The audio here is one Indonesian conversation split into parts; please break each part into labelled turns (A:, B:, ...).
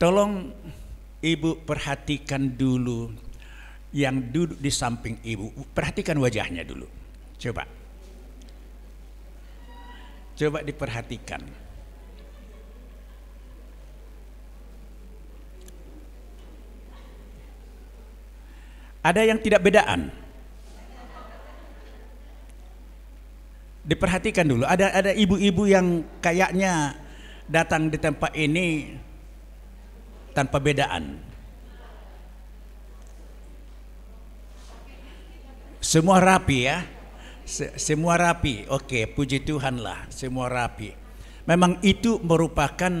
A: Tolong ibu perhatikan dulu yang duduk di samping ibu. Perhatikan wajahnya dulu. Coba diperhatikan. Ada yang tidak bedaan? Diperhatikan dulu. Ada ibu-ibu yang kayaknya datang di tempat ini tanpa bedaan. Semua rapi ya. Semua rapi. Oke, puji Tuhan lah, semua rapi. Memang itu merupakan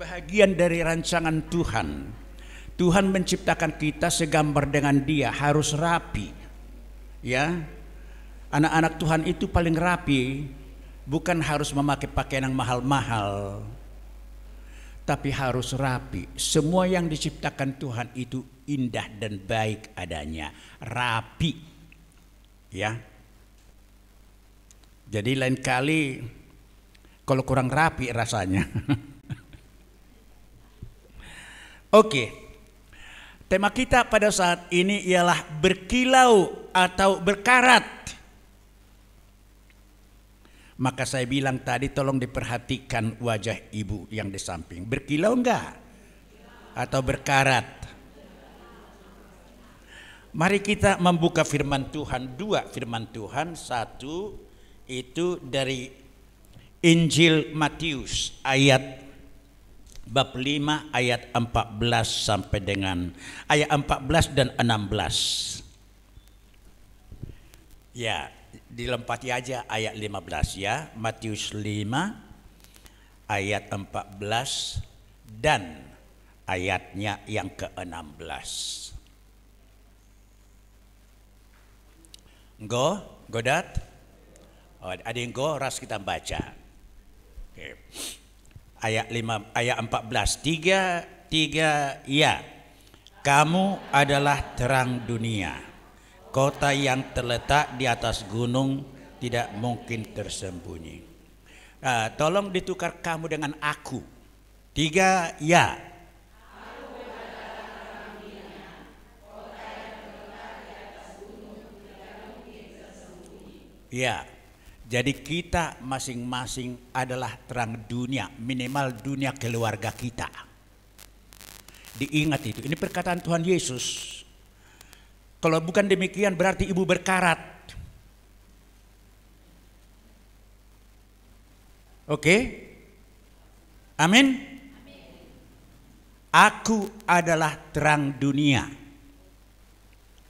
A: bahagian dari rancangan Tuhan. Tuhan menciptakan kita segambar dengan Dia, harus rapi. Ya. Anak-anak Tuhan itu paling rapi, bukan harus memakai pakaian yang mahal-mahal, tapi harus rapi. Semua yang diciptakan Tuhan itu indah dan baik adanya, rapi. Ya. Jadi lain kali kalau kurang rapi rasanya. Oke. Tema kita pada saat ini ialah berkilau atau berkarat. Maka saya bilang tadi tolong diperhatikan wajah ibu yang di samping. Berkilau enggak? Atau berkarat? Mari kita membuka firman Tuhan, dua firman Tuhan. Satu itu dari Injil Matius bab 5 ayat 14 sampai dengan ayat 14 dan 16. Ya, dilempati aja ayat 15 ya. Matius 5 ayat 14 dan ayatnya yang ke-16. Godat? Oh, ada yang ras kita baca. Oke. Ayat 14. Tiga ya. Kamu adalah terang dunia. Kota yang terletak di atas gunung tidak mungkin tersembunyi. Tolong ditukar kamu dengan aku. 3 ya. Ya. Jadi kita masing-masing adalah terang dunia, minimal dunia keluarga kita. Diingat itu, ini perkataan Tuhan Yesus. Kalau bukan demikian berarti ibu berkarat. Oke? Amin? Aku adalah terang dunia.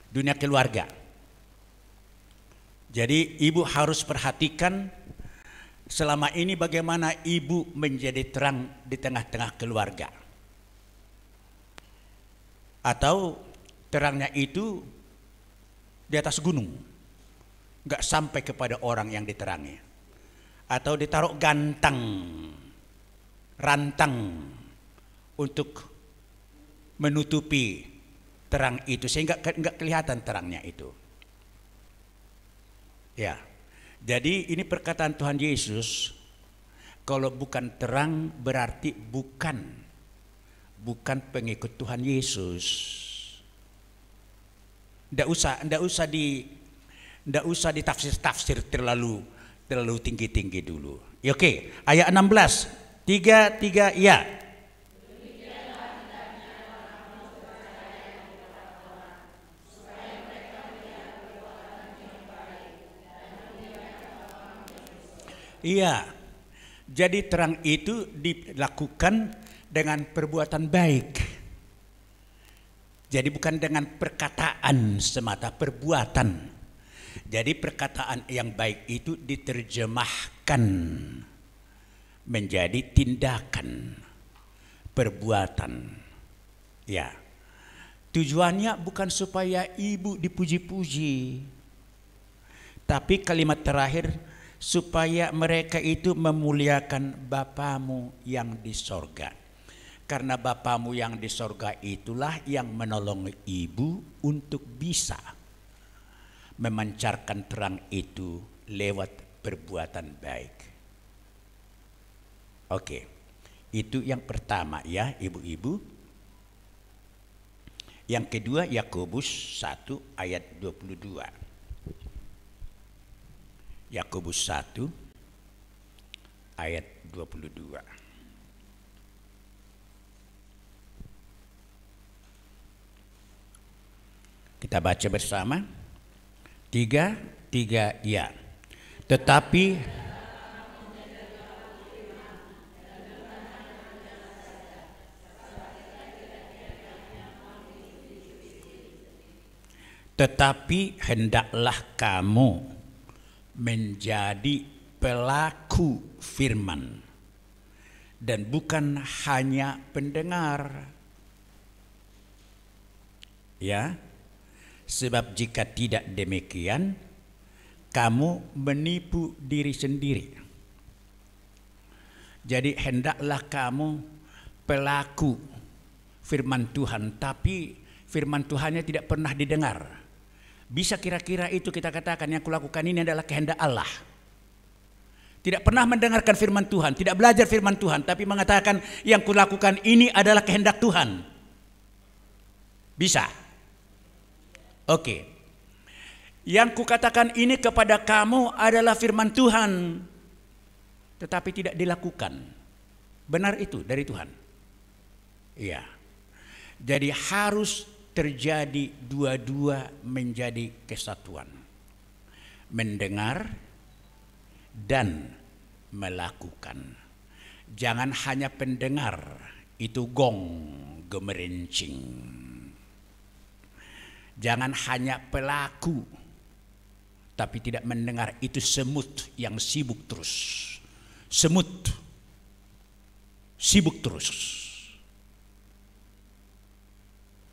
A: Dunia keluarga. Jadi ibu harus perhatikan selama ini bagaimana ibu menjadi terang di tengah-tengah keluarga. Atau terangnya itu di atas gunung, nggak sampai kepada orang yang diterangi. Atau ditaruh rantang untuk menutupi terang itu sehingga nggak kelihatan terangnya itu. Ya, jadi ini perkataan Tuhan Yesus. Kalau bukan terang berarti bukan pengikut Tuhan Yesus. Ndak usah ditafsir terlalu tinggi dulu. Oke, ayat 16. 3 ya. Iya, jadi terang itu dilakukan dengan perbuatan baik. Jadi bukan dengan perkataan semata, perbuatan. Jadi perkataan yang baik itu diterjemahkan menjadi tindakan, perbuatan. Ya, tujuannya bukan supaya ibu dipuji-puji, tapi kalimat terakhir supaya mereka itu memuliakan Bapamu yang di sorga. Karena Bapamu yang di sorga itulah yang menolong ibu untuk bisa memancarkan terang itu lewat perbuatan baik. Oke, itu yang pertama ya ibu-ibu. Yang kedua Yakobus 1 ayat 22. Yakobus 1 ayat 22. Kita baca bersama. 3 ya. Tetapi hendaklah kamu menjadi pelaku firman dan bukan hanya pendengar. Ya, sebab jika tidak demikian, kamu menipu diri sendiri. Jadi hendaklah kamu pelaku firman Tuhan, tapi firman Tuhannya tidak pernah didengar. Bisa kira-kira itu kita katakan yang kulakukan ini adalah kehendak Allah. Tidak pernah mendengarkan firman Tuhan, tidak belajar firman Tuhan, tapi mengatakan yang kulakukan ini adalah kehendak Tuhan. Bisa. Oke. Yang kukatakan ini kepada kamu adalah firman Tuhan, tetapi tidak dilakukan. Benar itu dari Tuhan. Iya. Jadi harus terjadi dua-dua menjadi kesatuan. Mendengar dan melakukan. Jangan hanya pendengar, itu gong gemerincing. Jangan hanya pelaku, tapi tidak mendengar, itu semut yang sibuk terus. Semut sibuk terus.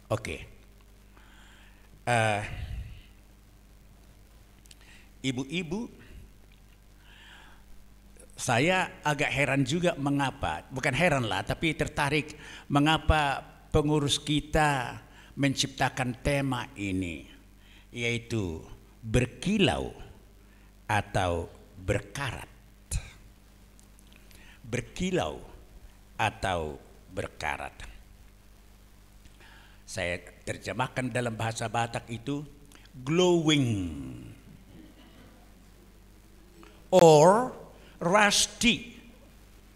A: Oke. Ibu-ibu, saya agak heran juga mengapa, bukan heran lah, tapi tertarik mengapa pengurus kita menciptakan tema ini, yaitu berkilau atau berkarat. Berkilau atau berkarat. Saya terjemahkan dalam bahasa Batak itu glowing or rusty.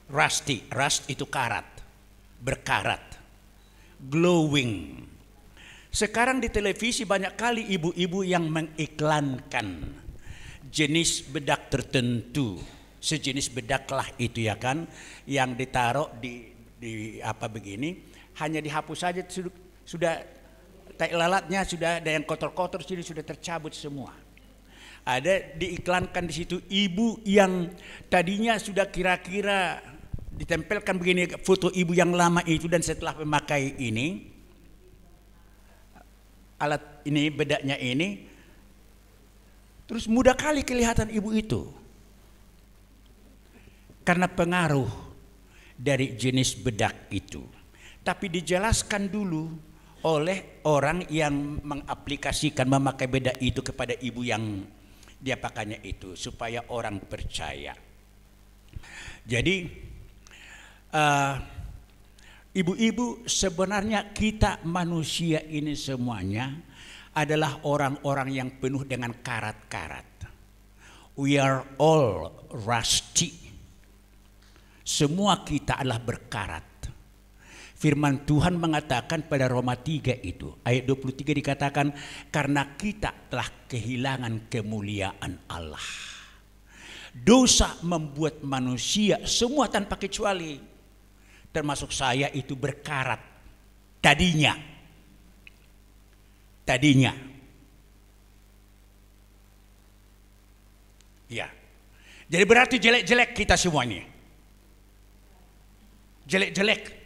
A: Rusty, rust itu karat, berkarat. Glowing. Sekarang di televisi banyak kali ibu-ibu yang mengiklankan jenis bedak tertentu. Sejenis bedak lah itu ya kan, yang ditaruh di apa begini, hanya dihapus saja sudah tai lalatnya sudah ada yang kotor-kotor sini sudah tercabut semua. Ada diiklankan di situ ibu yang tadinya sudah kira-kira ditempelkan begini foto ibu yang lama itu, dan setelah memakai ini alat ini bedaknya ini terus mudah kali kelihatan ibu itu karena pengaruh dari jenis bedak itu. Tapi dijelaskan dulu oleh orang yang mengaplikasikan memakai bedak itu kepada ibu yang dia pakainya itu supaya orang percaya. Jadi ibu-ibu, sebenarnya kita manusia ini semuanya adalah orang-orang yang penuh dengan karat-karat. We are all rusty. Semua kita adalah berkarat. Firman Tuhan mengatakan pada Roma 3 itu, ayat 23 dikatakan, karena kita telah kehilangan kemuliaan Allah. Dosa membuat manusia semua tanpa kecuali, termasuk saya itu berkarat. Tadinya. Ya. Jadi berarti jelek-jelek kita semua ini. Jelek-jelek.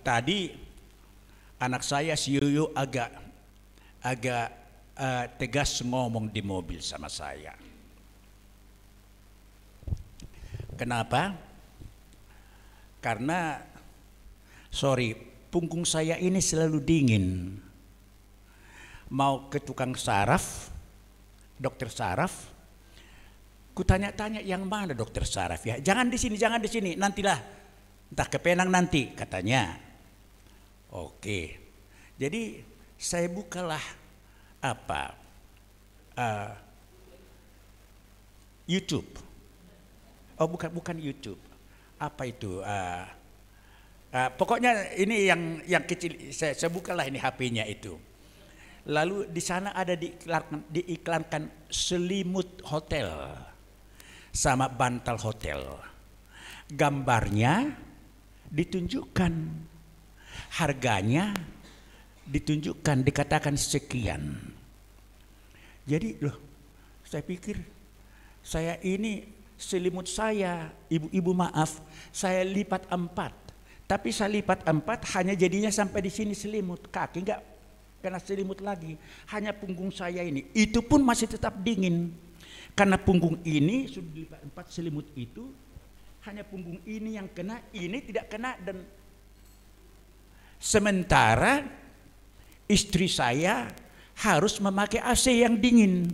A: Tadi anak saya si Yuyu agak tegas ngomong di mobil sama saya. Kenapa? Karena punggung saya ini selalu dingin. Mau ke tukang saraf, dokter saraf, kutanya-tanya yang mana dokter saraf ya? Jangan di sini, nantilah. Entah ke Penang nanti katanya. Oke. Jadi saya bukalah apa? YouTube. Oh, bukan YouTube. Apa itu? Pokoknya ini yang kecil. Saya bukalah ini HP-nya itu. Lalu di sana ada diiklankan selimut hotel sama bantal hotel. Gambarnya ditunjukkan, harganya ditunjukkan, dikatakan sekian. Jadi loh, saya pikir saya ini selimut saya, ibu-ibu maaf, saya lipat 4. Tapi saya lipat 4 hanya jadinya sampai di sini selimut, kaki enggak kena selimut lagi, hanya punggung saya ini. Itu pun masih tetap dingin. Karena punggung ini sudah dilipat 4 selimut itu, hanya punggung ini yang kena, ini tidak kena. Dan sementara istri saya harus memakai AC yang dingin.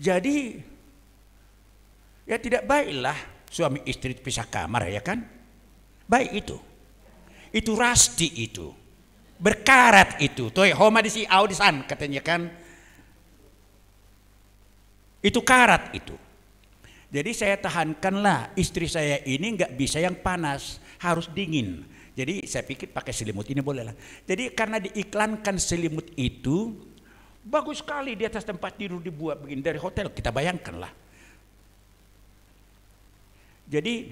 A: Jadi ya tidak baiklah suami istri pisah kamar, ya kan? Baik itu. Itu rasti itu, berkarat itu, toy homa di si audisan katanya kan, itu karat itu. Jadi saya tahankanlah istri saya ini nggak bisa yang panas, harus dingin. Jadi saya pikir pakai selimut ini boleh lah. Jadi karena diiklankan selimut itu bagus sekali, di atas tempat tidur dibuat begini dari hotel, kita bayangkanlah. Jadi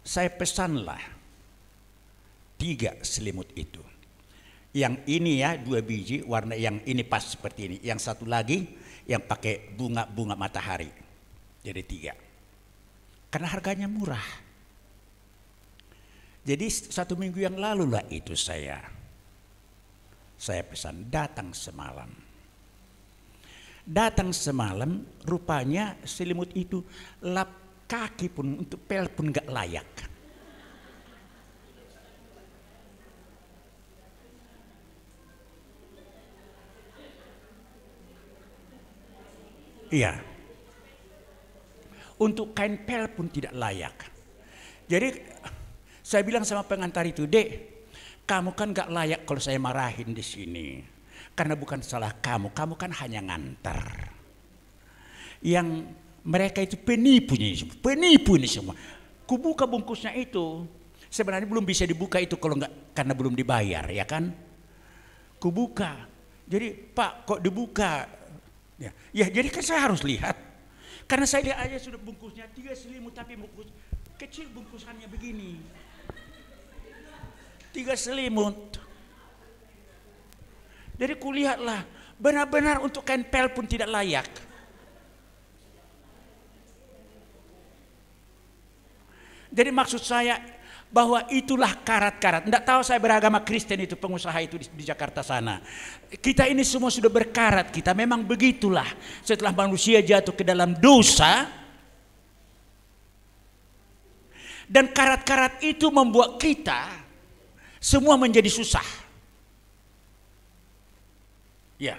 A: saya pesanlah 3 selimut itu. Yang ini ya 2 biji, warna yang ini pas seperti ini. Yang satu lagi yang pakai bunga-bunga matahari. Jadi 3. Karena harganya murah. Jadi 1 minggu yang lalu lah itu saya pesan, datang semalam. Datang semalam, rupanya selimut itu lap kaki pun, untuk pel pun gak layak. Iya. Untuk kain pel pun tidak layak. Jadi saya bilang sama pengantar itu, "Dek, kamu kan gak layak kalau saya marahin di sini. Karena bukan salah kamu kan hanya ngantar. Yang mereka itu penipu ini semua. Kubuka bungkusnya itu. Sebenarnya belum bisa dibuka itu kalau nggak, karena belum dibayar, ya kan? Kubuka. Jadi, Pak, kok dibuka? Ya, jadi kan saya harus lihat. Karena saya lihat aja sudah bungkusnya 3 selimut, tapi bungkus kecil, bungkusannya begini. 3 selimut. Jadi kulihatlah, benar-benar untuk kain pel pun tidak layak. Jadi maksud saya bahwa itulah karat-karat. Tidak tahu saya beragama Kristen itu, pengusaha itu di Jakarta sana. Kita ini semua sudah berkarat, kita memang begitulah. Setelah manusia jatuh ke dalam dosa, dan karat-karat itu membuat kita semua menjadi susah. Ya.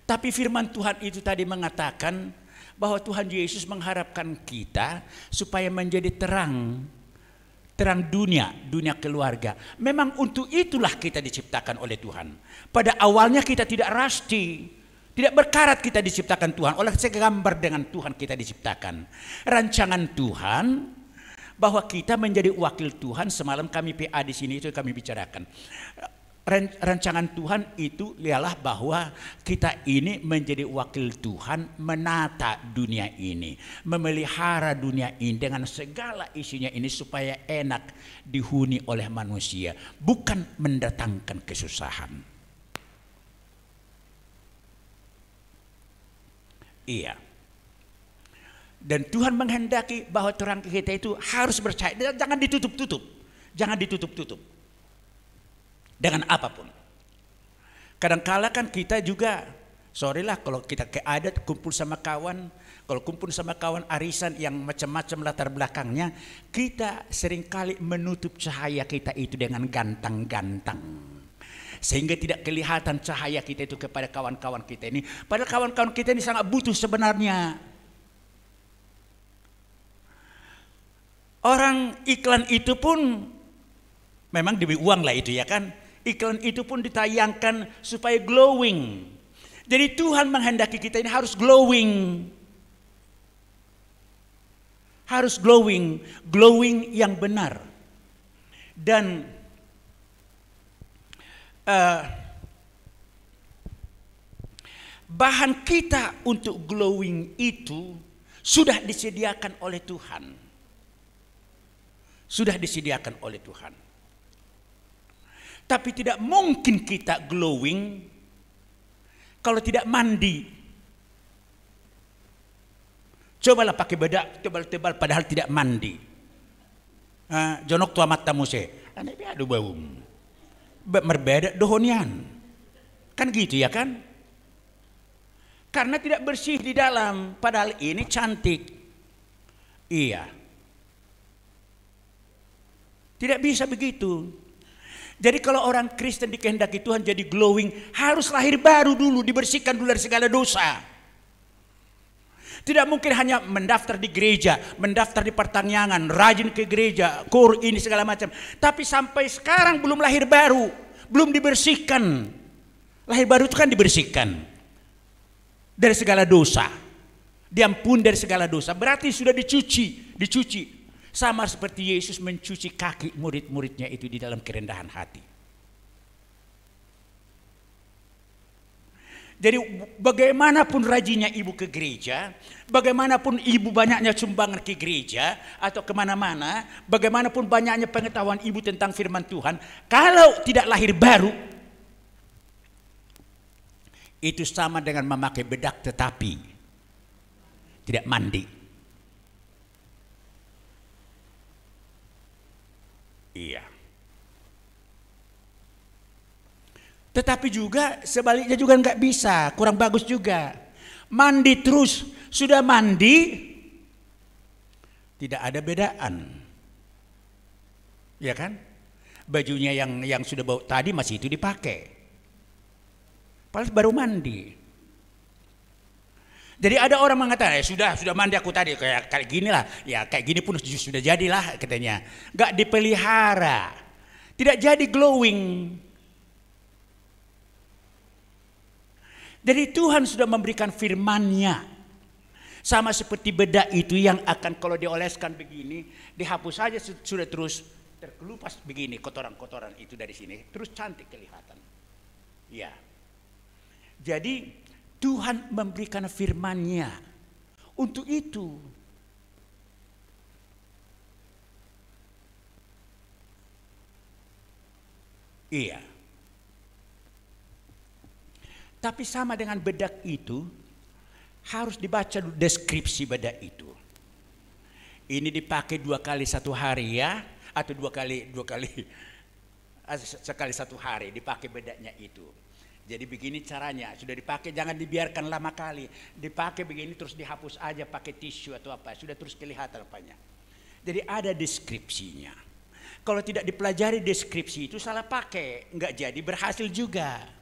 A: Tapi firman Tuhan itu tadi mengatakan bahwa Tuhan Yesus mengharapkan kita supaya menjadi terang dunia keluarga. Memang untuk itulah kita diciptakan oleh Tuhan. Pada awalnya kita tidak rasti, tidak berkarat, kita diciptakan Tuhan. Oleh segambar dengan Tuhan kita diciptakan. Rancangan Tuhan bahwa kita menjadi wakil Tuhan. Semalam kami PA di sini itu kami bicarakan. Rancangan Tuhan itu ialah bahwa kita ini menjadi wakil Tuhan, menata dunia ini, memelihara dunia ini dengan segala isinya ini supaya enak dihuni oleh manusia, bukan mendatangkan kesusahan. Iya. Dan Tuhan menghendaki bahwa terang kita itu harus bercahaya, jangan ditutup-tutup, jangan ditutup-tutup. Dengan apapun. Kadang-kala kan kita juga, sorry lah kalau kita ke adat kumpul sama kawan, kalau kumpul sama kawan arisan yang macam-macam latar belakangnya, kita seringkali menutup cahaya kita itu dengan gantang-gantang. Sehingga tidak kelihatan cahaya kita itu kepada kawan-kawan kita ini. Padahal kawan-kawan kita ini sangat butuh sebenarnya. Orang iklan itu pun memang diberi uang lah itu ya kan. Iklan itu pun ditayangkan supaya glowing. Jadi Tuhan menghendaki kita ini harus glowing. Harus glowing, glowing yang benar. Dan bahan kita untuk glowing itu sudah disediakan oleh Tuhan. Sudah disediakan oleh Tuhan. Tapi tidak mungkin kita glowing kalau tidak mandi. Cobalah pakai bedak tebal-tebal padahal tidak mandi. Jonok tua mata muse. Ane biadu bau. Berbeda dohonian. Kan gitu ya kan? Karena tidak bersih di dalam. Padahal ini cantik. Iya. Tidak bisa begitu. Jadi kalau orang Kristen dikehendaki Tuhan jadi glowing, harus lahir baru dulu, dibersihkan dulu dari segala dosa. Tidak mungkin hanya mendaftar di gereja, mendaftar di pertanian, rajin ke gereja, kur ini segala macam. Tapi sampai sekarang belum lahir baru, belum dibersihkan. Lahir baru itu kan dibersihkan dari segala dosa. Diampun dari segala dosa. Berarti sudah dicuci. Sama seperti Yesus mencuci kaki murid-muridnya itu di dalam kerendahan hati. Jadi bagaimanapun rajinnya ibu ke gereja, bagaimanapun ibu banyaknya sumbangan ke gereja atau kemana-mana, bagaimanapun banyaknya pengetahuan ibu tentang firman Tuhan, kalau tidak lahir baru, itu sama dengan memakai bedak tetapi tidak mandi. Iya. Tetapi juga sebaliknya juga nggak bisa, kurang bagus juga. Mandi terus, sudah mandi, tidak ada bedaan, ya kan? Bajunya yang sudah bau tadi masih itu dipakai, padahal baru mandi. Jadi ada orang mengatakan, sudah mandi aku tadi kayak gini lah, ya kayak gini pun sudah jadilah katanya. Nggak dipelihara, tidak jadi glowing. Jadi Tuhan sudah memberikan firman-Nya. Sama seperti bedak itu yang akan kalau dioleskan begini, dihapus saja sudah terus terkelupas begini kotoran-kotoran itu dari sini, terus cantik kelihatan. Ya. Jadi Tuhan memberikan firman-Nya untuk itu. Iya. Tapi sama dengan bedak itu, harus dibaca deskripsi bedak itu. Ini dipakai 2 kali 1 hari ya, atau 2 kali sekali 1 hari dipakai bedaknya itu. Jadi begini caranya, sudah dipakai jangan dibiarkan lama kali. Dipakai begini terus dihapus aja pakai tisu atau apa, sudah terus kelihatan apanya. Jadi ada deskripsinya. Kalau tidak dipelajari deskripsi itu salah pakai, nggak jadi berhasil juga.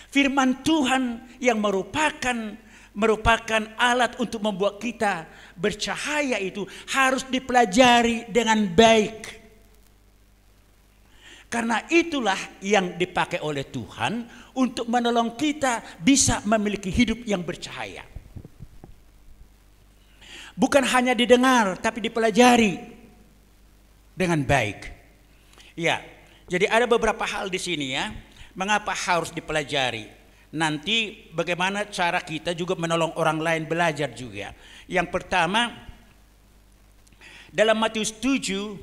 A: Firman Tuhan yang merupakan alat untuk membuat kita bercahaya itu harus dipelajari dengan baik. Karena itulah yang dipakai oleh Tuhan untuk menolong kita bisa memiliki hidup yang bercahaya. Bukan hanya didengar tapi dipelajari dengan baik. Ya, jadi ada beberapa hal di sini ya. Mengapa harus dipelajari? Nanti bagaimana cara kita juga menolong orang lain belajar juga. Yang pertama, dalam Matius 7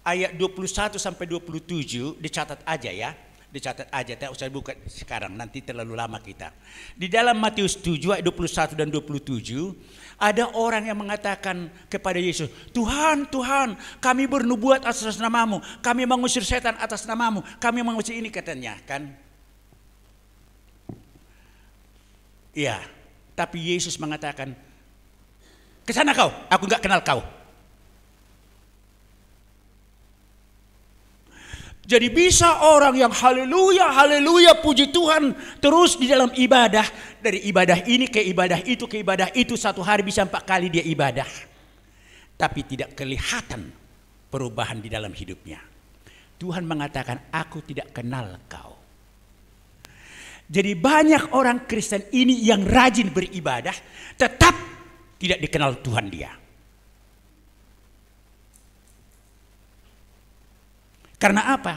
A: ayat 21 sampai 27 dicatat aja ya. Dicatat aja, tidak usah buka sekarang, nanti terlalu lama kita. Di dalam Matius 7 ayat 21 dan 27 ada orang yang mengatakan kepada Yesus, Tuhan, Tuhan, kami bernubuat atas namamu, kami mengusir setan atas namamu, kami mengusir ini katanya kan. Iya, tapi Yesus mengatakan, kesana kau, aku nggak kenal kau. Jadi bisa orang yang haleluya, haleluya, puji Tuhan terus di dalam ibadah. Dari ibadah ini ke ibadah itu 1 hari bisa 4 kali dia ibadah. tapi tidak kelihatan perubahan di dalam hidupnya. Tuhan mengatakan, aku tidak kenal kau. Jadi banyak orang Kristen ini yang rajin beribadah, tetap tidak dikenal Tuhan dia. Karena apa?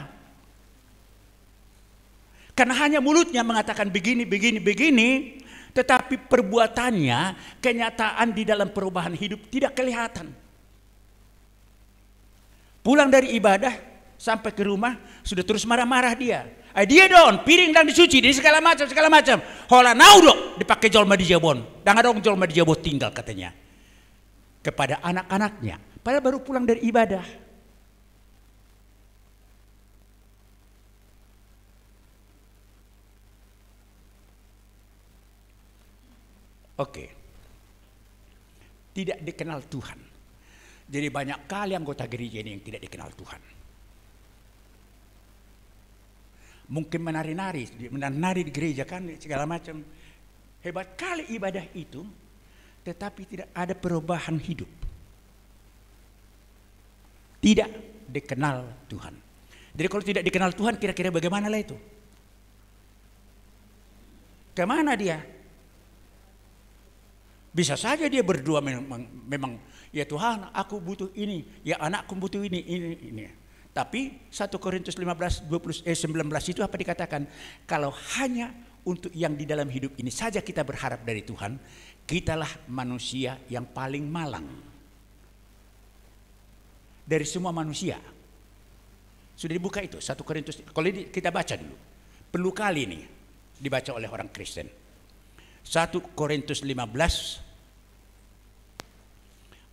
A: Karena hanya mulutnya mengatakan begini, begini, begini, tetapi perbuatannya, kenyataan di dalam perubahan hidup tidak kelihatan. Pulang dari ibadah, sampai ke rumah, sudah terus marah-marah dia. Dia don, piring dan dicuci, di segala macam, segala macam. Hola naudok, dipakai jolma di jabon. Dan ada jolma di jabon tinggal katanya. Kepada anak-anaknya, padahal baru pulang dari ibadah. Oke. Tidak dikenal Tuhan. Jadi banyak kali anggota gereja ini yang tidak dikenal Tuhan. Mungkin menari-nari di gereja kan segala macam. Hebat kali ibadah itu, tetapi tidak ada perubahan hidup. Tidak dikenal Tuhan. Jadi kalau tidak dikenal Tuhan, kira-kira bagaimana lah itu? Kemana dia? Bisa saja dia berdoa memang ya Tuhan, aku butuh ini, ya anakku butuh ini. Tapi 1 Korintus 19 itu apa dikatakan? Kalau hanya untuk yang di dalam hidup ini saja kita berharap dari Tuhan, kitalah manusia yang paling malang dari semua manusia. Sudah dibuka itu 1 Korintus. Kalau kita baca dulu, perlu kali ini dibaca oleh orang Kristen. 1 Korintus 15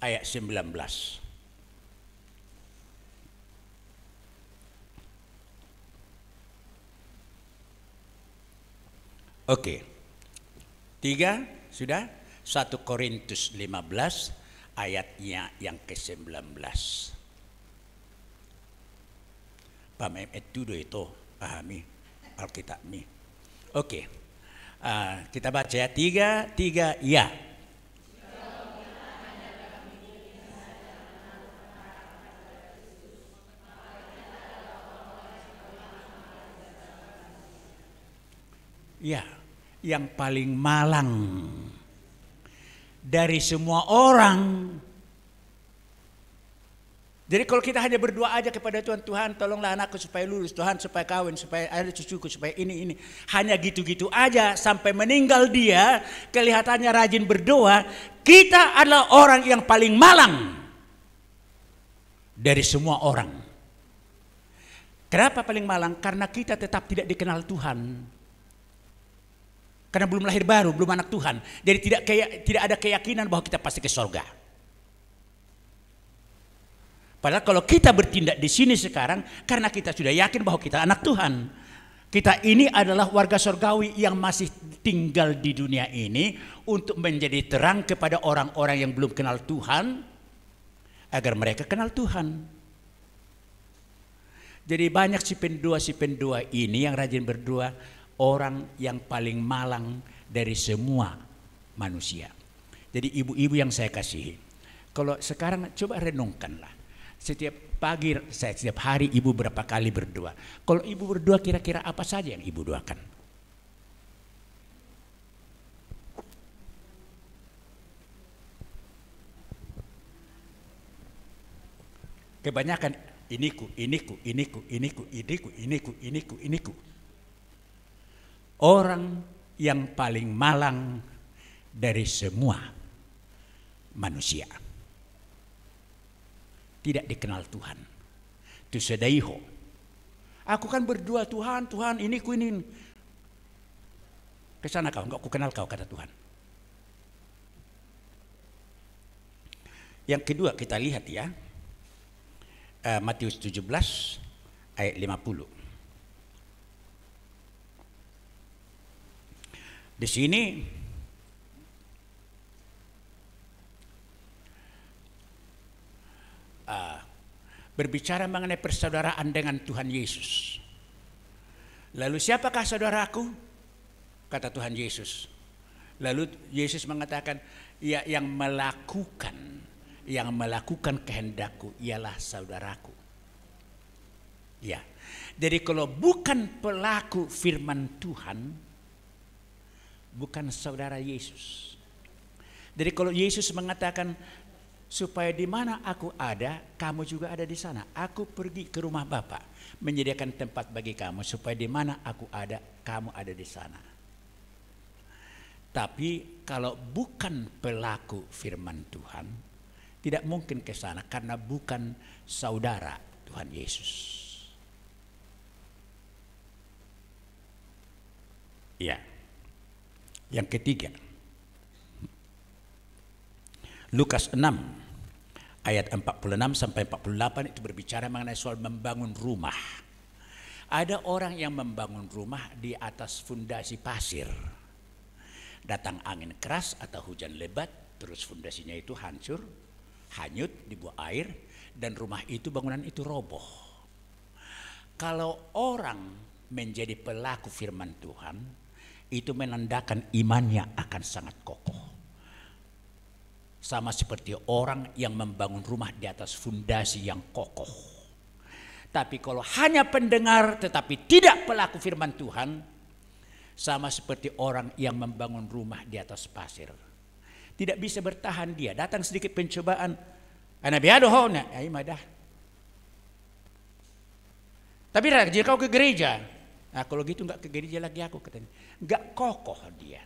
A: ayat 19. Oke. 3 sudah. 1 Korintus 15 ayatnya yang ke-19. Paham itu pahami Alkitab ini. Oke. Kita baca ya. 3 ya. Ya, yang paling malang dari semua orang. Jadi kalau kita hanya berdoa aja kepada Tuhan, Tuhan tolonglah anakku supaya lulus, Tuhan supaya kawin, supaya ada cucuku, supaya ini. Hanya gitu-gitu aja sampai meninggal dia, kelihatannya rajin berdoa. Kita adalah orang yang paling malang dari semua orang. Kenapa paling malang? Karena kita tetap tidak dikenal Tuhan. Karena belum lahir baru, belum anak Tuhan. Jadi tidak ada keyakinan bahwa kita pasti ke surga. Padahal kalau kita bertindak di sini sekarang, karena kita sudah yakin bahwa kita anak Tuhan. Kita ini adalah warga surgawi yang masih tinggal di dunia ini untuk menjadi terang kepada orang-orang yang belum kenal Tuhan, agar mereka kenal Tuhan. Jadi banyak si pendua ini yang rajin berdoa, orang yang paling malang dari semua manusia. Jadi ibu-ibu yang saya kasihi, kalau sekarang coba renungkanlah. Setiap pagi, setiap hari ibu berapa kali berdoa. Kalau ibu berdoa kira-kira apa saja yang ibu doakan? Kebanyakan iniku. Orang yang paling malang dari semua manusia. Tidak dikenal Tuhan. Tusedaiho. Aku kan berdoa Tuhan, iniku ini. Kesana kau, enggak aku kenal kau, kata Tuhan. Yang kedua kita lihat ya. Matius 17 ayat 50. Di sini berbicara mengenai persaudaraan dengan Tuhan Yesus. Lalu siapakah saudaraku? Kata Tuhan Yesus. Lalu Yesus mengatakan, ya yang melakukan yang melakukan kehendakku ialah saudaraku. Ya. Jadi kalau bukan pelaku firman Tuhan, bukan saudara Yesus. Jadi kalau Yesus mengatakan supaya di mana aku ada, kamu juga ada di sana. Aku pergi ke rumah Bapa, menyediakan tempat bagi kamu supaya di mana aku ada, kamu ada di sana. Tapi kalau bukan pelaku firman Tuhan, tidak mungkin ke sana karena bukan saudara Tuhan Yesus. Ya. Yang ketiga, Lukas 6 ayat 46 sampai 48 itu berbicara mengenai soal membangun rumah. Ada orang yang membangun rumah di atas fondasi pasir. Datang angin keras atau hujan lebat, terus fondasinya itu hancur, hanyut, dibuat air, dan rumah itu, bangunan itu roboh. Kalau orang menjadi pelaku firman Tuhan, itu menandakan imannya akan sangat kokoh. Sama seperti orang yang membangun rumah di atas fondasi yang kokoh. Tapi kalau hanya pendengar tetapi tidak pelaku firman Tuhan, sama seperti orang yang membangun rumah di atas pasir. Tidak bisa bertahan dia. Datang sedikit pencobaan, ana biado hona, ai madah. Tapi jika kau ke gereja, nah kalau gitu enggak ke gereja lagi aku katanya. Enggak kokoh dia.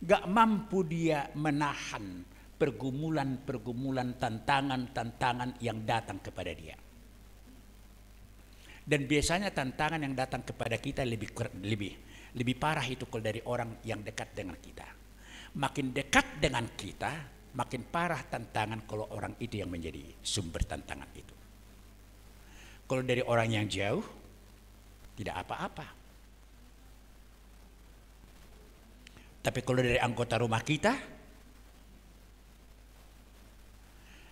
A: Enggak mampu dia menahan pergumulan-pergumulan, tantangan-tantangan yang datang kepada dia. Dan biasanya tantangan yang datang kepada kita lebih parah itu kalau dari orang yang dekat dengan kita. Makin dekat dengan kita, makin parah tantangan kalau orang itu yang menjadi sumber tantangan itu. Kalau dari orang yang jauh, tidak apa-apa. Tapi kalau dari anggota rumah kita,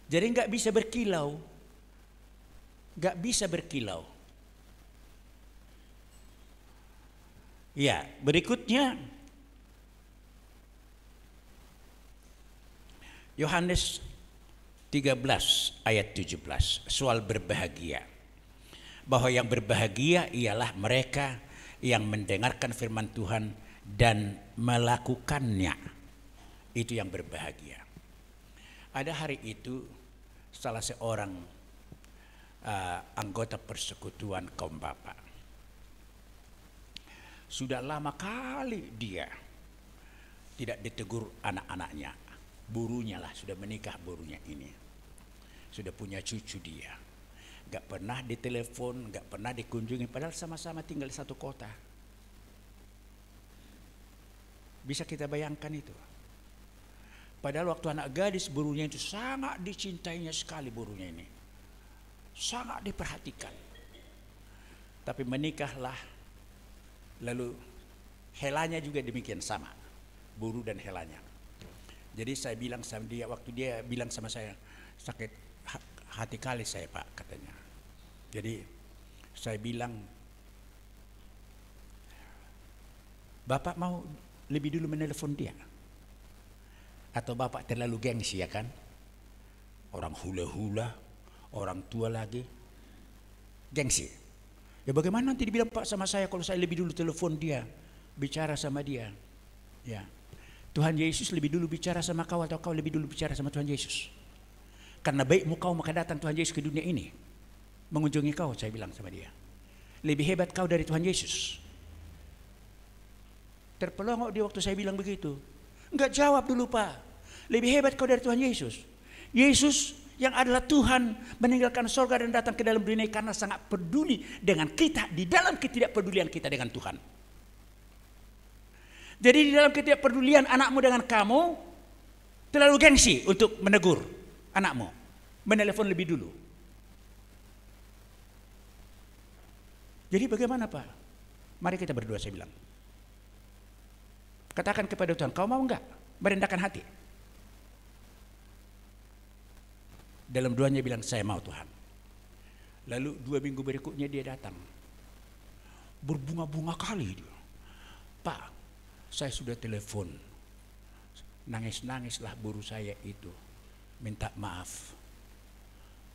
A: jadi nggak bisa berkilau. Nggak bisa berkilau. Ya, berikutnya Yohanes 13 ayat 17 soal berbahagia. Bahwa yang berbahagia ialah mereka yang mendengarkan firman Tuhan dan melakukannya. Itu yang berbahagia. Ada hari itu salah seorang anggota persekutuan kaum Bapa. Sudah lama kali dia tidak ditegur anak-anaknya. Burunya lah, sudah menikah burunya ini. Sudah punya cucu dia. Gak pernah ditelepon, gak pernah dikunjungi. Padahal sama-sama tinggal di satu kota. Bisa kita bayangkan itu. Padahal waktu anak gadis burunya itu sangat dicintainya sekali burunya ini. Sangat diperhatikan. Tapi menikahlah. Lalu helanya juga demikian sama, buru dan helanya. Jadi saya bilang sama dia, waktu dia bilang sama saya, sakit hati kali saya Pak katanya. Jadi saya bilang, Bapak mau lebih dulu menelpon dia? Atau Bapak terlalu gengsi ya kan? Orang hula-hula, orang tua lagi, gengsi. Ya bagaimana nanti dibilang Pak sama saya kalau saya lebih dulu telepon dia, bicara sama dia. Ya. Tuhan Yesus lebih dulu bicara sama kau atau kau lebih dulu bicara sama Tuhan Yesus? Karena baikmu kau maka datang Tuhan Yesus ke dunia ini. Mengunjungi kau, saya bilang sama dia. Lebih hebat kau dari Tuhan Yesus. Terpelongok dia waktu saya bilang begitu. Enggak jawab dulu Pak. Lebih hebat kau dari Tuhan Yesus. Yesus yang adalah Tuhan meninggalkan surga dan datang ke dalam dunia karena sangat peduli dengan kita di dalam ketidakpedulian kita dengan Tuhan. Jadi di dalam ketidakpedulian anakmu dengan kamu terlalu gengsi untuk menegur anakmu, menelepon lebih dulu. Jadi bagaimana Pak? Mari kita berdoa, saya bilang. Katakan kepada Tuhan, kau mau enggak merendahkan hati? Dalam doanya bilang, saya mau Tuhan. Lalu 2 minggu berikutnya dia datang. Berbunga-bunga kali dia. Pak, saya sudah telepon. Nangis-nangislah buru saya itu. Minta maaf.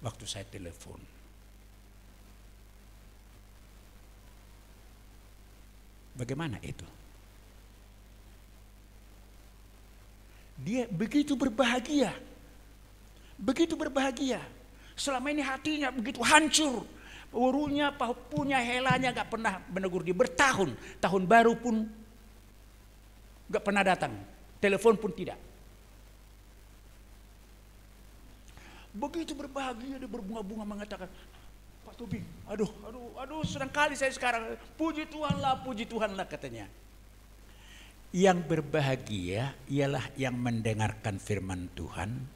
A: waktu saya telepon. Bagaimana itu? Dia begitu berbahagia. Begitu berbahagia. Selama ini hatinya begitu hancur. Urunya, punya helanya gak pernah menegur dia. Bertahun, tahun baru pun gak pernah datang. Telepon pun tidak. Begitu berbahagia, dia berbunga-bunga mengatakan, Pak Tobing, aduh, senang kali saya sekarang. Puji Tuhan lah katanya. Yang berbahagia ialah yang mendengarkan firman Tuhan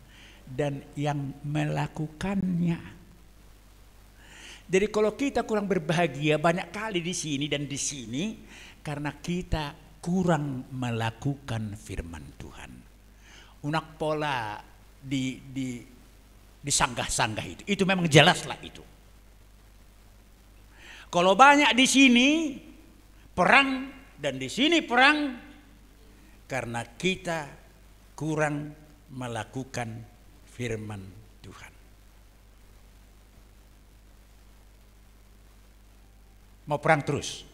A: dan yang melakukannya. Jadi kalau kita kurang berbahagia banyak kali di sini dan di sini karena kita kurang melakukan firman Tuhan. Unak pola disanggah-sanggah itu memang jelaslah itu. Kalau banyak di sini perang dan di sini perang karena kita kurang melakukan firman Tuhan. Mau perang terus?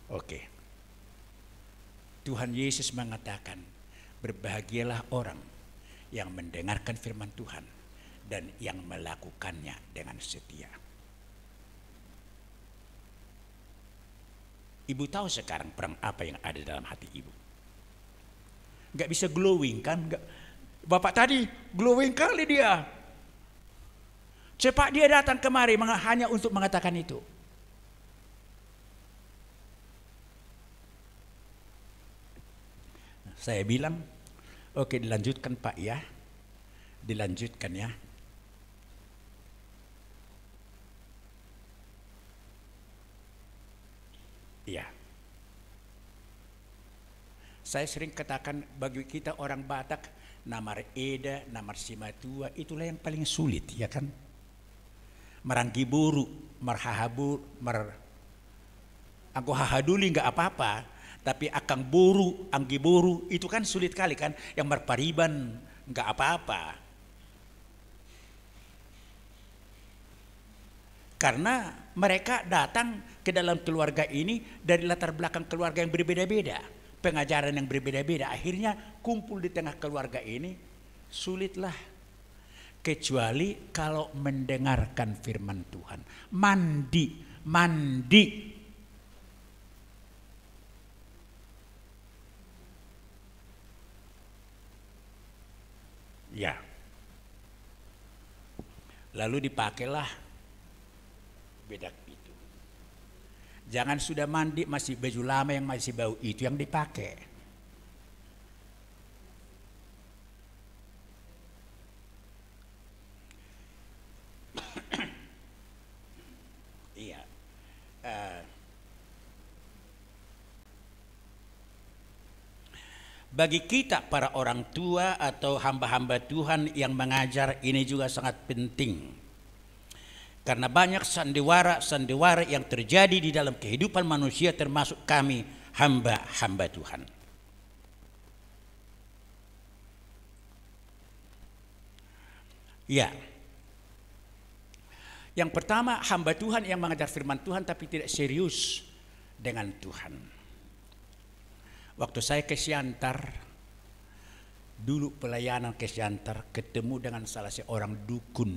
A: Oke. Tuhan Yesus mengatakan, berbahagialah orang yang mendengarkan firman Tuhan dan yang melakukannya dengan setia. Ibu tahu sekarang perang apa yang ada dalam hati ibu. Gak bisa glowing kan? Bapak tadi glowing kali dia. Cepat dia datang kemari hanya untuk mengatakan itu. Saya bilang, oke dilanjutkan Pak ya. Dilanjutkan ya. Iya. Saya sering katakan bagi kita orang Batak, namar eda, namar simatua, itulah yang paling sulit, ya kan? Maranggi buru, marhahabu, aku hahaduli nggak apa-apa, tapi akang buru, anggi buru, itu kan sulit kali kan? Yang marpariban nggak apa-apa. Karena mereka datang ke dalam keluarga ini dari latar belakang keluarga yang berbeda-beda, pengajaran yang berbeda-beda. Akhirnya kumpul di tengah keluarga ini sulitlah, kecuali kalau mendengarkan firman Tuhan. Mandi. Ya. Lalu dipakailah bedak itu. Jangan sudah mandi masih baju lama yang masih bau itu yang dipakai. Iya. Bagi kita para orang tua atau hamba-hamba Tuhan yang mengajar ini juga sangat penting. Karena banyak sandiwara yang terjadi di dalam kehidupan manusia termasuk kami hamba-hamba Tuhan. Ya. Yang pertama, hamba Tuhan yang mengajar firman Tuhan tapi tidak serius dengan Tuhan. Waktu saya ke Siantar, dulu pelayanan ke Siantar, ketemu dengan salah seorang dukun.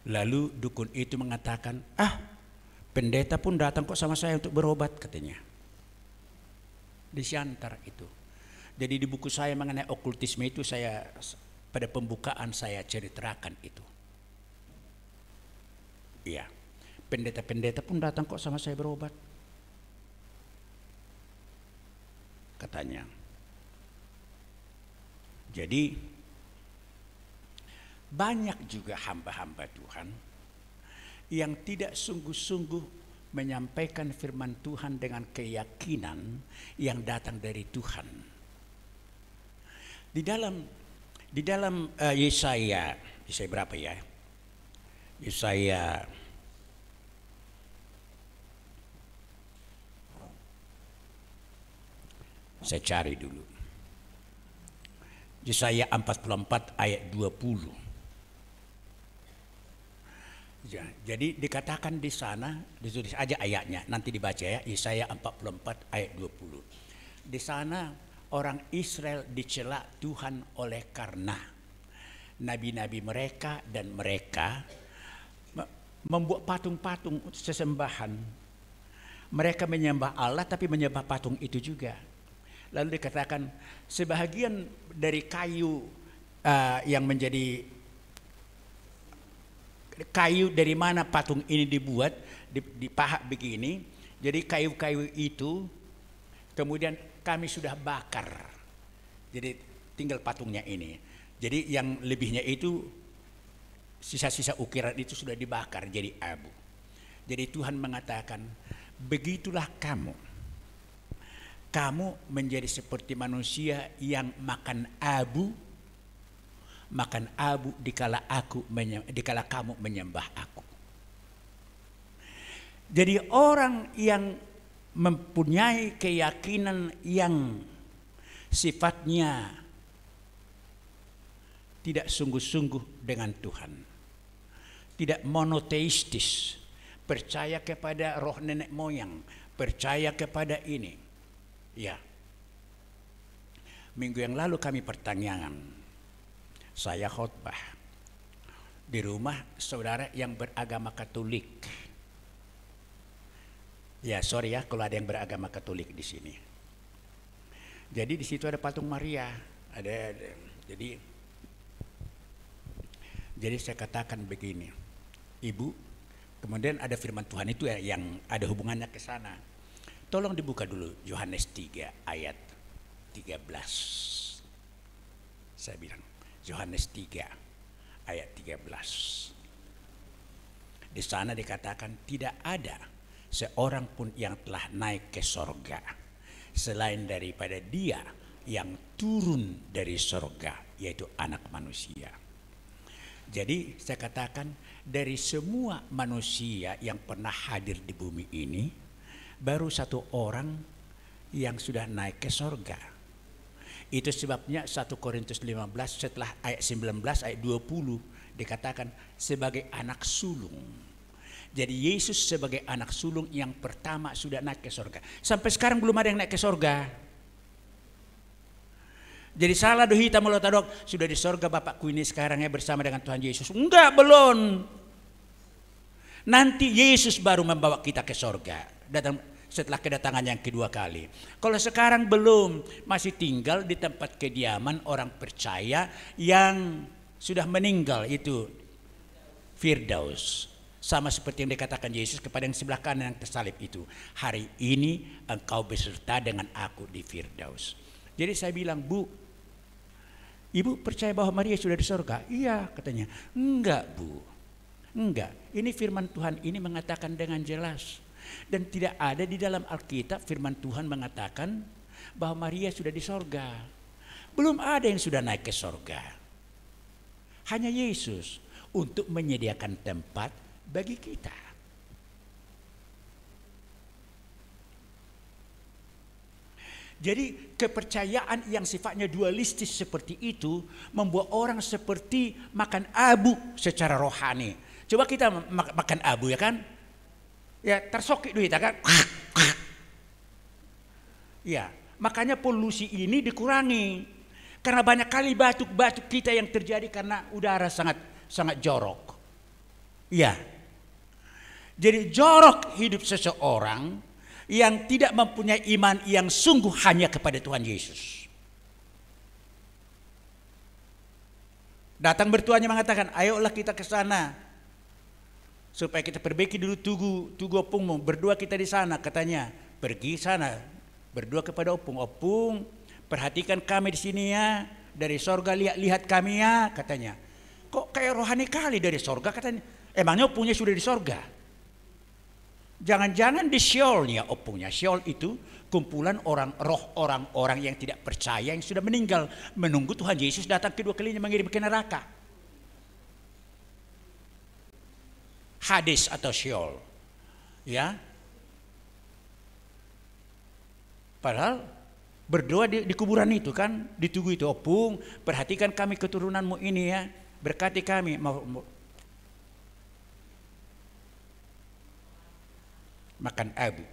A: Lalu dukun itu mengatakan, pendeta pun datang kok sama saya untuk berobat katanya. Di Siantar itu. Jadi di buku saya mengenai okultisme itu saya pada pembukaan saya ceritakan itu. Iya. Pendeta-pendeta pun datang kok sama saya berobat. Katanya. Jadi banyak juga hamba-hamba Tuhan yang tidak sungguh-sungguh menyampaikan firman Tuhan dengan keyakinan yang datang dari Tuhan. Di dalam Yesaya berapa ya? Yesaya saya cari dulu. Yesaya 44 ayat 20. Ya, jadi dikatakan di sana, ditulis aja ayatnya, nanti dibaca ya, Yesaya 44 ayat 20. Di sana orang Israel dicela Tuhan oleh karena nabi-nabi mereka dan mereka membuat patung-patung sesembahan. Mereka menyembah Allah tapi menyembah patung itu juga. Lalu dikatakan sebahagian dari kayu yang menjadi kayu dari mana patung ini dibuat, dipahat begini. Jadi kayu-kayu itu kemudian kami sudah bakar. Jadi tinggal patungnya ini. Jadi yang lebihnya itu sisa-sisa ukiran itu sudah dibakar jadi abu. Jadi Tuhan mengatakan, begitulah kamu. Kamu menjadi seperti manusia yang makan abu dikala kamu menyembah aku. Jadi orang yang mempunyai keyakinan yang sifatnya tidak sungguh-sungguh dengan Tuhan, tidak monoteistis, percaya kepada roh nenek moyang, percaya kepada ini. Ya, minggu yang lalu kami pertanyaan, saya khotbah di rumah saudara yang beragama Katolik. Ya, sorry ya kalau ada yang beragama Katolik di sini. Jadi di situ ada patung Maria, ada. Jadi saya katakan begini, Ibu, kemudian ada firman Tuhan itu ya, yang ada hubungannya ke sana. Tolong dibuka dulu Yohanes 3 ayat 13. Saya bilang Yohanes 3 ayat 13. Di sana dikatakan tidak ada seorang pun yang telah naik ke sorga selain daripada Dia yang turun dari sorga, yaitu Anak Manusia. Jadi saya katakan dari semua manusia yang pernah hadir di bumi ini, baru satu orang yang sudah naik ke sorga. Itu sebabnya 1 Korintus 15 setelah ayat 19 ayat 20 dikatakan sebagai anak sulung. Jadi Yesus sebagai anak sulung yang pertama sudah naik ke sorga. Sampai sekarang belum ada yang naik ke sorga. Jadi salah dohita melotadok, sudah di sorga Bapakku ini sekarang ya bersama dengan Tuhan Yesus. Enggak, belum. Nanti Yesus baru membawa kita ke sorga. Datang setelah kedatangan yang kedua kali. Kalau sekarang belum, masih tinggal di tempat kediaman orang percaya yang sudah meninggal, itu Firdaus. Sama seperti yang dikatakan Yesus kepada yang sebelah kanan yang tersalib itu. Hari ini engkau beserta dengan aku di Firdaus. Jadi saya bilang, Bu, Ibu percaya bahwa Maria sudah di sorga? Iya, katanya. Enggak, Bu. Enggak. Ini firman Tuhan ini mengatakan dengan jelas. Dan tidak ada di dalam Alkitab firman Tuhan mengatakan bahwa Maria sudah di sorga. Belum ada yang sudah naik ke sorga. Hanya Yesus untuk menyediakan tempat bagi kita. Jadi kepercayaan yang sifatnya dualistis seperti itu membuat orang seperti makan abu secara rohani. Coba kita makan abu ya kan? Ya tersokik duit kan? Ya, makanya polusi ini dikurangi. Karena banyak kali batuk-batuk kita yang terjadi karena udara sangat jorok. Ya. Jadi jorok hidup seseorang yang tidak mempunyai iman yang sungguh hanya kepada Tuhan Yesus. Datang bertuanya mengatakan, ayolah kita ke sana supaya kita perbaiki dulu tugu opungmu. Berdua kita di sana, katanya. Pergi sana, berdua kepada opung. Opung, perhatikan kami di sini ya. Dari sorga lihat kami ya, katanya. Kok kayak rohani kali dari sorga, katanya. Emangnya opungnya sudah di sorga? Jangan-jangan di Sheolnya opungnya. Sheol itu kumpulan orang-orang yang tidak percaya yang sudah meninggal menunggu Tuhan Yesus datang kedua kalinya mengirim ke neraka. Hades atau Sheol. Ya. Padahal Berdoa di kuburan itu kan, ditunggu itu. Opung, perhatikan kami keturunanmu ini ya, berkati kami. Makan abu.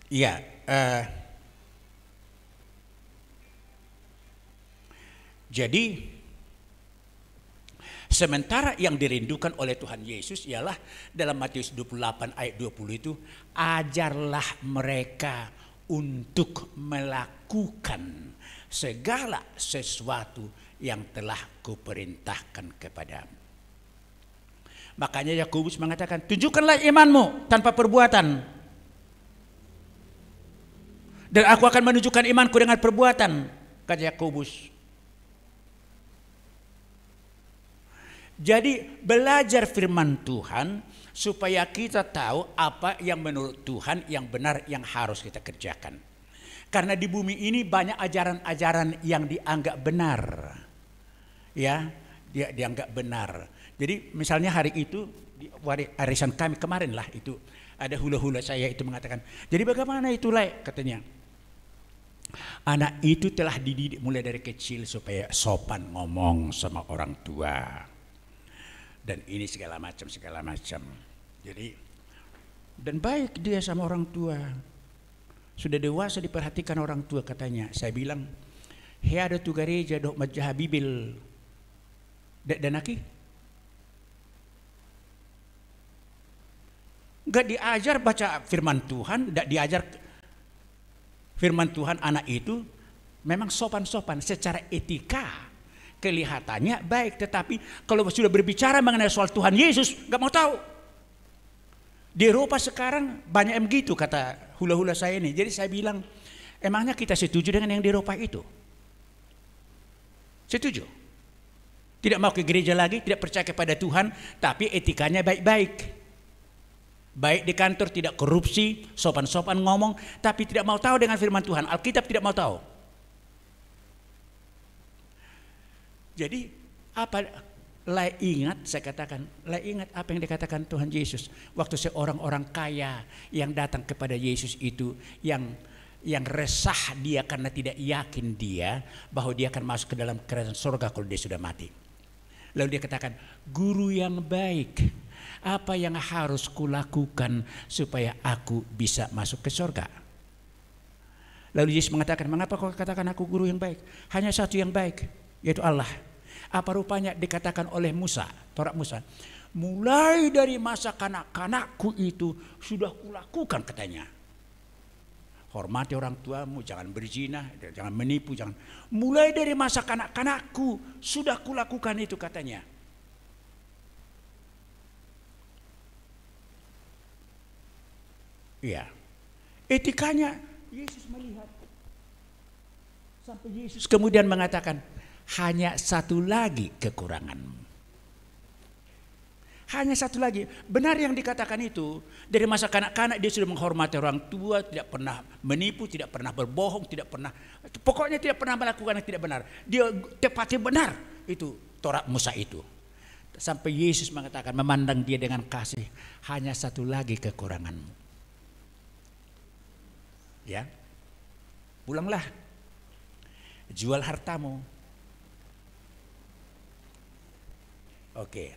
A: Iya, jadi sementara yang dirindukan oleh Tuhan Yesus ialah dalam Matius 28 ayat 20 itu, ajarlah mereka untuk melakukan segala sesuatu yang telah kuperintahkan kepadamu. Makanya Yakobus mengatakan, tunjukkanlah imanmu tanpa perbuatan, dan aku akan menunjukkan imanku dengan perbuatan, kata Yakobus. Jadi belajar firman Tuhan supaya kita tahu apa yang menurut Tuhan yang benar yang harus kita kerjakan. Karena di bumi ini banyak ajaran-ajaran yang dianggap benar. Ya, dia dianggap benar. Jadi misalnya hari itu di arisan kami kemarin lah itu ada hula-hula saya itu mengatakan, jadi bagaimana itu Lai? Katanya, anak itu telah dididik mulai dari kecil supaya sopan ngomong sama orang tua. Dan ini segala macam. Jadi, dan baik dia sama orang tua. Sudah dewasa diperhatikan orang tua katanya. Saya bilang, he ada tu gereja dok majah bibil. Dan aki? Gak diajar baca firman Tuhan, gak diajar firman Tuhan. Anak itu memang sopan-sopan secara etika. Kelihatannya baik, tetapi kalau sudah berbicara mengenai soal Tuhan Yesus, gak mau tahu. Di Eropa sekarang banyak yang begitu, kata hula-hula saya ini. Jadi saya bilang, emangnya kita setuju dengan yang di Eropa itu? Setuju? Tidak mau ke gereja lagi, tidak percaya kepada Tuhan, tapi etikanya baik-baik. Baik di kantor, tidak korupsi, sopan-sopan ngomong, tapi tidak mau tahu dengan firman Tuhan. Alkitab tidak mau tahu. Jadi apa, lai ingat, saya katakan, lai ingat apa yang dikatakan Tuhan Yesus waktu seorang orang kaya yang datang kepada Yesus itu, yang resah dia karena tidak yakin dia bahwa dia akan masuk ke dalam kerajaan surga kalau dia sudah mati. Lalu dia katakan, guru yang baik, apa yang harus kulakukan supaya aku bisa masuk ke surga? Lalu Yesus mengatakan, mengapa kau katakan aku guru yang baik? Hanya satu yang baik, yaitu Allah. Apa rupanya dikatakan oleh Musa, Taurat Musa, mulai dari masa kanak-kanakku itu sudah kulakukan, katanya. Hormati orang tuamu, jangan berzina, jangan menipu, jangan. Mulai dari masa kanak-kanakku sudah kulakukan itu, katanya. Iya. Etikanya Yesus melihat. Sampai Yesus kemudian mengatakan, hanya satu lagi kekuranganmu. Hanya satu lagi. Benar yang dikatakan itu. Dari masa kanak-kanak dia sudah menghormati orang tua, tidak pernah menipu, tidak pernah berbohong, tidak pernah, pokoknya tidak pernah melakukan yang tidak benar. Dia tepatnya benar itu Taurat Musa itu. Sampai Yesus mengatakan, memandang dia dengan kasih, hanya satu lagi kekuranganmu. Ya, pulanglah, jual hartamu. Oke.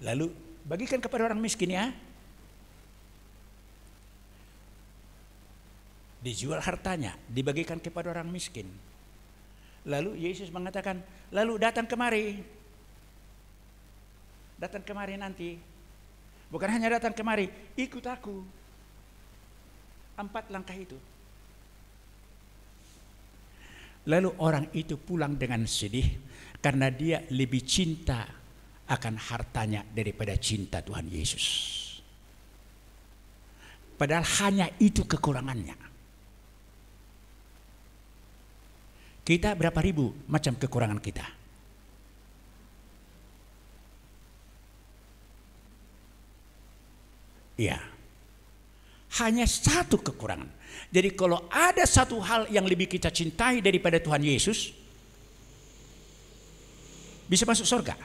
A: Lalu bagikan kepada orang miskin ya. Dijual hartanya, dibagikan kepada orang miskin. Lalu Yesus mengatakan, lalu datang kemari. Datang kemari nanti. Bukan hanya datang kemari, ikut aku. 4 langkah itu. Lalu orang itu pulang dengan sedih karena dia lebih cinta akan hartanya daripada cinta Tuhan Yesus. Padahal hanya itu kekurangannya. Kita berapa ribu macam kekurangan kita? Iya. Hanya satu kekurangan. Jadi kalau ada satu hal yang lebih kita cintai daripada Tuhan Yesus, bisa masuk surga.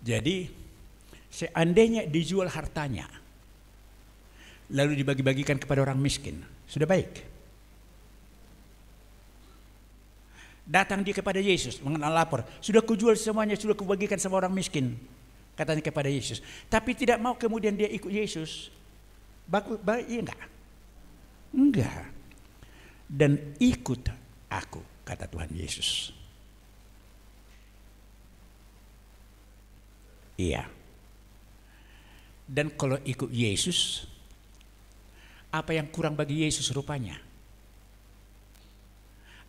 A: Jadi seandainya dijual hartanya lalu dibagi-bagikan kepada orang miskin, sudah baik. Datang dia kepada Yesus mengenal lapor, sudah kujual semuanya, sudah kubagikan sama orang miskin, katanya kepada Yesus. Tapi tidak mau kemudian dia ikut Yesus. Baik, iya enggak? Enggak. Dan ikut aku, kata Tuhan Yesus. Iya. Dan kalau ikut Yesus, apa yang kurang bagi Yesus rupanya?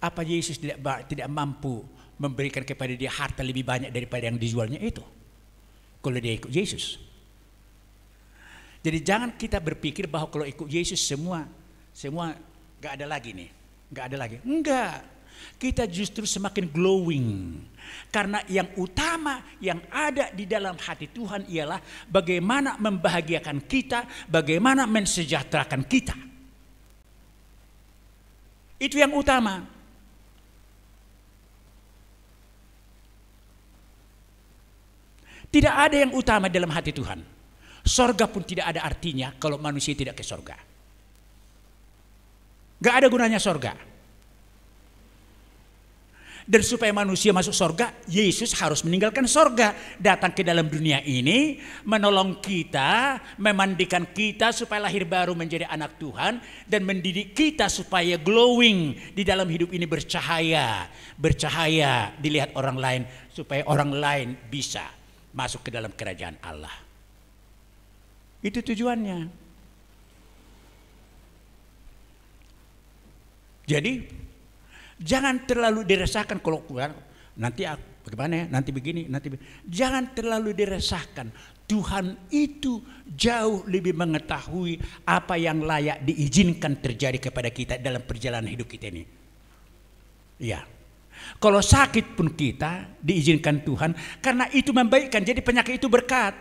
A: Apa Yesus tidak mampu memberikan kepada dia harta lebih banyak daripada yang dijualnya itu? Kalau dia ikut Yesus. Jadi jangan kita berpikir bahwa kalau ikut Yesus semua gak ada lagi nih. Gak ada lagi. Enggak. Kita justru semakin glowing. Karena yang utama yang ada di dalam hati Tuhan ialah bagaimana membahagiakan kita, bagaimana mensejahterakan kita. Itu yang utama. Tidak ada yang utama dalam hati Tuhan. Sorga pun tidak ada artinya kalau manusia tidak ke sorga. Gak ada gunanya sorga. Dan supaya manusia masuk sorga, Yesus harus meninggalkan sorga, datang ke dalam dunia ini, menolong kita, memandikan kita supaya lahir baru menjadi anak Tuhan, dan mendidik kita supaya glowing di dalam hidup ini, bercahaya dilihat orang lain, supaya orang lain bisa masuk ke dalam kerajaan Allah. Itu tujuannya. Jadi jangan terlalu diresahkan kalau nanti bagaimana ya, nanti begini, nanti begini. Jangan terlalu diresahkan. Tuhan itu jauh lebih mengetahui apa yang layak diizinkan terjadi kepada kita dalam perjalanan hidup kita ini. Iya. Kalau sakit pun kita diizinkan Tuhan karena itu membaikkan, jadi penyakit itu berkat.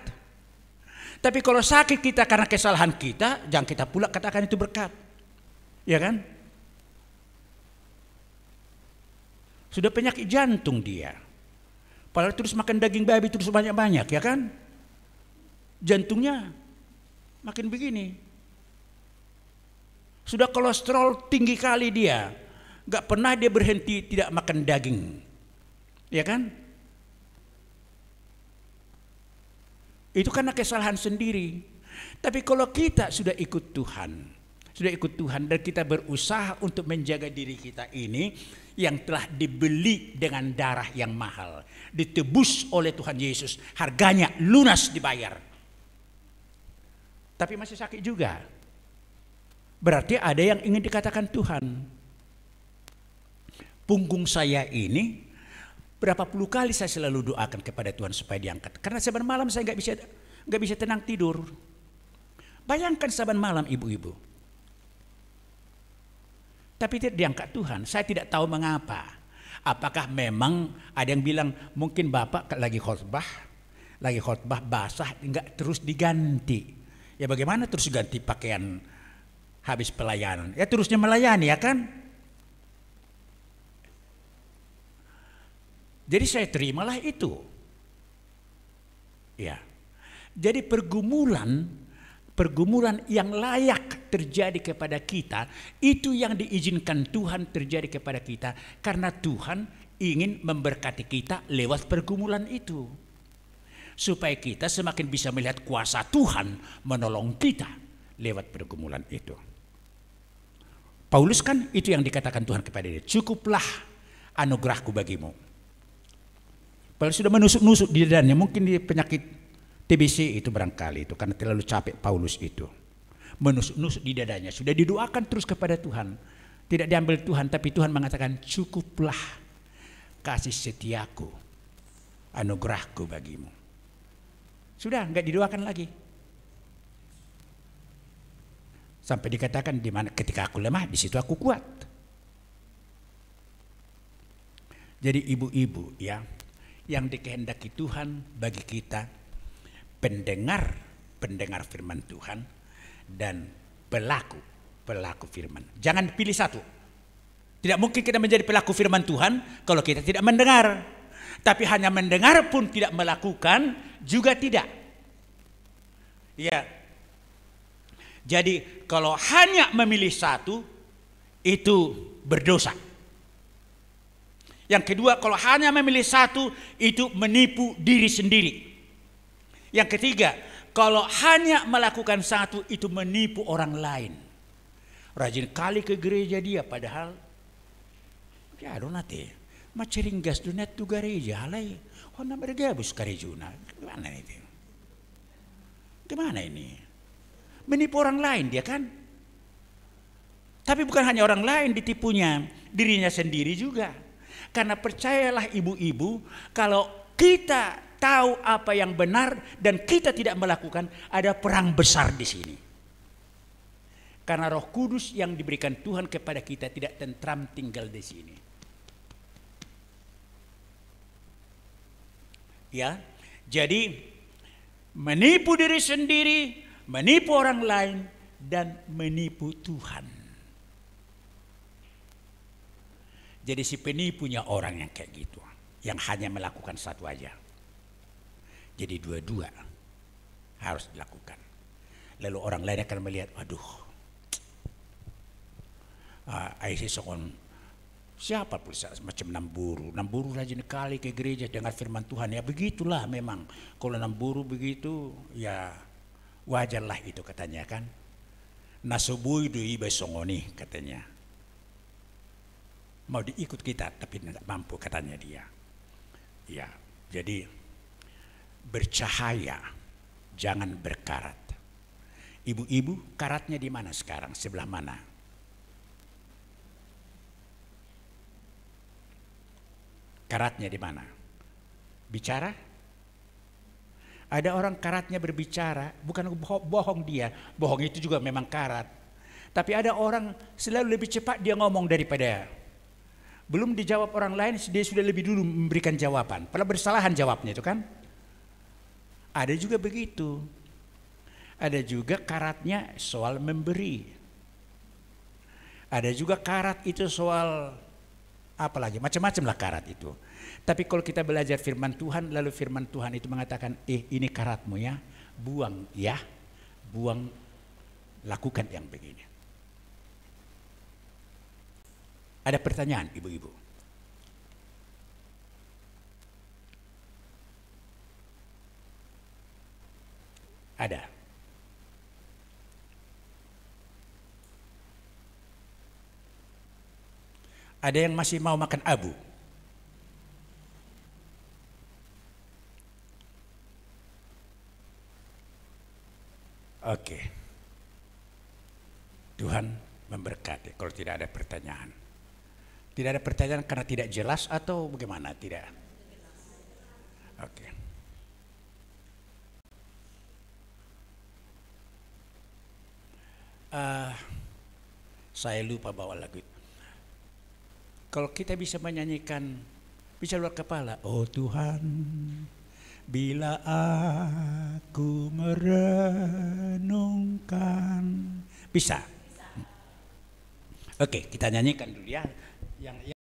A: Tapi kalau sakit kita karena kesalahan kita, jangan kita pula katakan itu berkat. Ya kan? Sudah penyakit jantung dia. Padahal terus makan daging babi terus banyak-banyak, ya kan? Jantungnya makin begini. Sudah kolesterol tinggi kali dia. Gak pernah dia berhenti tidak makan daging. Ya kan? Itu karena kesalahan sendiri. Tapi kalau kita sudah ikut Tuhan, dan kita berusaha untuk menjaga diri kita ini yang telah dibeli dengan darah yang mahal, ditebus oleh Tuhan Yesus, harganya lunas dibayar. Tapi masih sakit juga. Berarti ada yang ingin dikatakan Tuhan. Punggung saya ini berapa puluh kali saya selalu doakan kepada Tuhan supaya diangkat. Karena saban malam saya nggak bisa tenang tidur. Bayangkan saban malam ibu-ibu. Tapi tidak diangkat Tuhan. Saya tidak tahu mengapa. Apakah memang ada yang bilang mungkin Bapak lagi khotbah basah nggak terus diganti. Ya bagaimana terus ganti pakaian habis pelayanan? Ya terusnya melayani, ya kan? Jadi saya terimalah itu. Ya. Jadi pergumulan yang layak terjadi kepada kita, itu yang diizinkan Tuhan terjadi kepada kita, karena Tuhan ingin memberkati kita lewat pergumulan itu, supaya kita semakin bisa melihat kuasa Tuhan menolong kita lewat pergumulan itu. Paulus kan itu yang dikatakan Tuhan kepada dia, cukuplah anugerahku bagimu. Paulus sudah menusuk-nusuk di dadanya, mungkin di penyakit TBC itu barangkali itu karena terlalu capek Paulus itu. Menusuk-nusuk di dadanya, sudah didoakan terus kepada Tuhan. Tidak diambil Tuhan, tapi Tuhan mengatakan cukuplah kasih setiaku, anugerahku bagimu. Sudah enggak didoakan lagi. Sampai dikatakan di mana ketika aku lemah di situ aku kuat. Jadi ibu-ibu ya, yang dikehendaki Tuhan bagi kita, pendengar firman Tuhan dan pelaku firman. Jangan pilih satu. Tidak mungkin kita menjadi pelaku firman Tuhan kalau kita tidak mendengar. Tapi hanya mendengar pun tidak melakukan, juga tidak. Ya. Jadi kalau hanya memilih satu itu berdosa. Yang kedua, kalau hanya memilih satu itu menipu diri sendiri. Yang ketiga, kalau hanya melakukan satu itu menipu orang lain. Rajin kali ke gereja dia padahal ya donate maceringgas donet tu gereja halai hona bergabus karejuna. Gimana itu? Gimana ini? Menipu orang lain dia kan? Tapi bukan hanya orang lain ditipunya, dirinya sendiri juga. Karena percayalah ibu-ibu, kalau kita tahu apa yang benar dan kita tidak melakukan, ada perang besar di sini. Karena Roh Kudus yang diberikan Tuhan kepada kita tidak tentram tinggal di sini. Ya, jadi menipu diri sendiri, menipu orang lain, dan menipu Tuhan. Jadi si penipunya orang yang kayak gitu, yang hanya melakukan satu aja. Jadi dua-dua harus dilakukan. Lalu orang lain akan melihat, aduh, Aisyah sokon siapa pun macam Namburu rajin kali ke gereja dengar firman Tuhan. Ya begitulah memang. Kalau Namburu begitu, ya wajarlah itu katanya kan. Nasubui dui besongoni katanya. Mau diikut kita tapi tidak mampu katanya dia. Ya, jadi bercahaya, jangan berkarat. Ibu-ibu, karatnya di mana sekarang? Sebelah mana? Karatnya di mana? Bicara? Ada orang karatnya berbicara, bukan bohong dia. Bohong itu juga memang karat. Tapi ada orang selalu lebih cepat dia ngomong daripada belum dijawab orang lain, dia sudah lebih dulu memberikan jawaban. Padahal bersalahan jawabnya itu kan. Ada juga begitu. Ada juga karatnya soal memberi. Ada juga karat itu soal apa lagi? Macam-macam lah karat itu. Tapi kalau kita belajar firman Tuhan, lalu firman Tuhan itu mengatakan, ini karatmu ya, buang ya, buang, lakukan yang begini. Ada pertanyaan ibu-ibu? Ada. Ada yang masih mau makan abu? Oke. Tuhan memberkati kalau tidak ada pertanyaan. Tidak ada pertanyaan karena tidak jelas atau bagaimana? Tidak. Oke. Saya lupa bawa lagu. Kalau kita bisa menyanyikan, bisa luar kepala. Oh Tuhan, bila aku merenungkan. Bisa. Oke, kita nyanyikan dulu ya. Yang